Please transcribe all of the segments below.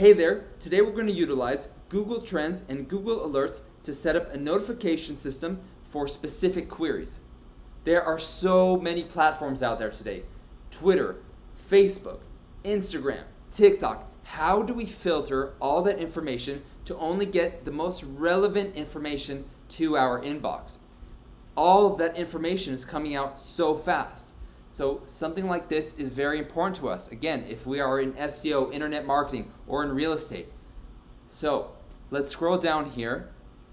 Hey there, today we're going to utilize Google Trends and Google Alerts to set up a notification system for specific queries. There are so many platforms out there today. Twitter, Facebook, Instagram, TikTok. How do we filter all that information to only get the most relevant information to our inbox? All of that information is coming out so fast. So something like this is very important to us. Again, if we are in SEO, internet marketing, or in real estate. So let's scroll down here,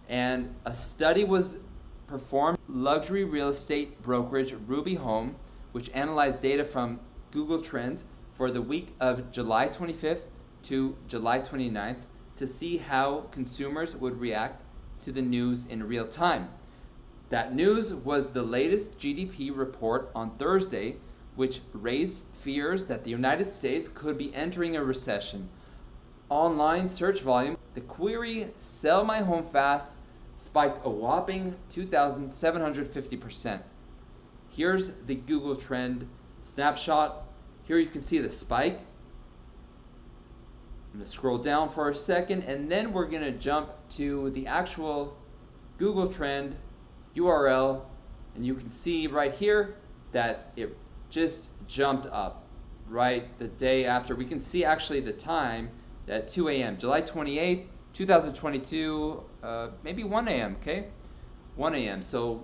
and a study was performed. Luxury real estate brokerage Ruby Home, which analyzed data from Google Trends for the week of July 25th to July 29th to see how consumers would react to the news in real time. That news was the latest GDP report on Thursday, which raised fears that the United States could be entering a recession. Online search volume, the query "Sell my home fast" spiked a whopping 2,750%. Here's the Google Trend snapshot. Here you can see the spike. I'm going to scroll down for a second, and then we're going to jump to the actual Google Trend URL, and you can see right here that it just jumped up right the day after. We can see actually the time at 2 a.m. July 28th, 2022, maybe 1 a.m., okay? 1 a.m. So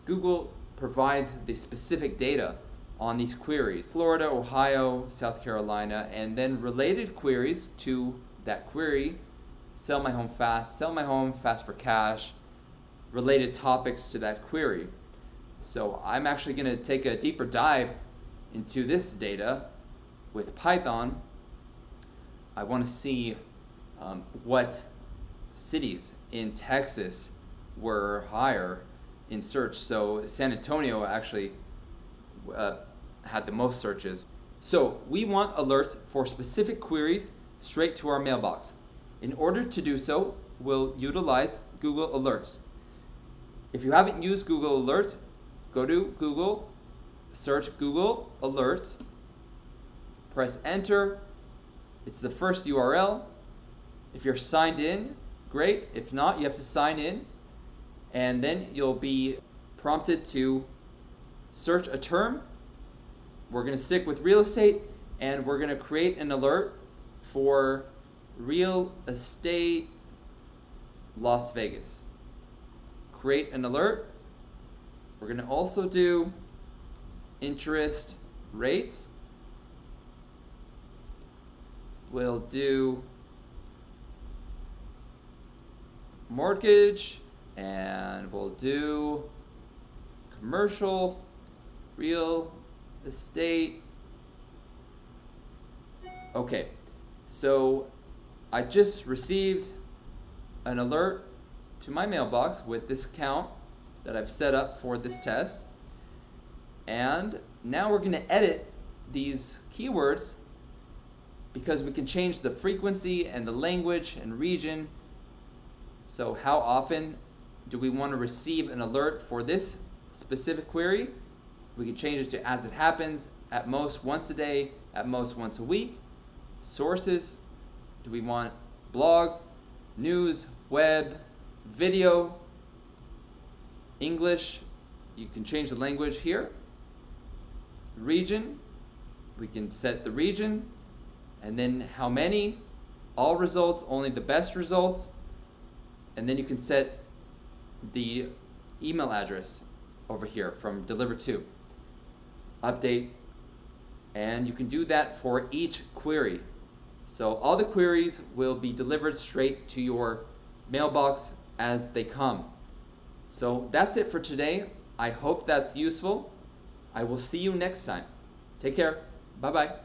Google provides the specific data on these queries: Florida, Ohio, South Carolina, and then related queries to that query: sell my home fast for cash, related topics to that query. So I'm actually going to take a deeper dive into this data with Python. I want to see what cities in Texas were higher in search. So San Antonio actually had the most searches. So we want alerts for specific queries straight to our mailbox. In order to do so, we'll utilize Google Alerts. If you haven't used Google Alerts, go to Google, search Google Alerts, press enter. It's the first URL. If you're signed in, great. If not, you have to sign in, and then you'll be prompted to search a term. We're going to stick with real estate, and we're going to create an alert for real estate Las Vegas. Create an alert. We're going to also do interest rates. We'll do mortgage, and we'll do commercial real estate. Okay, so I just received an alert to my mailbox with this account that I've set up for this test. And now we're going to edit these keywords because we can change the frequency and the language and region. So how often do we want to receive an alert for this specific query? We can change it to as it happens, at most once a day, at most once a week. Sources, do we want blogs, news, web, video, English? You can change the language here. Region, we can set the region, and then how many, all results, only the best results, and then you can set the email address over here from deliver to, update, and you can do that for each query. So all the queries will be delivered straight to your mailbox as they come. So that's it for today. I hope that's useful. I will see you next time. Take care. Bye-bye.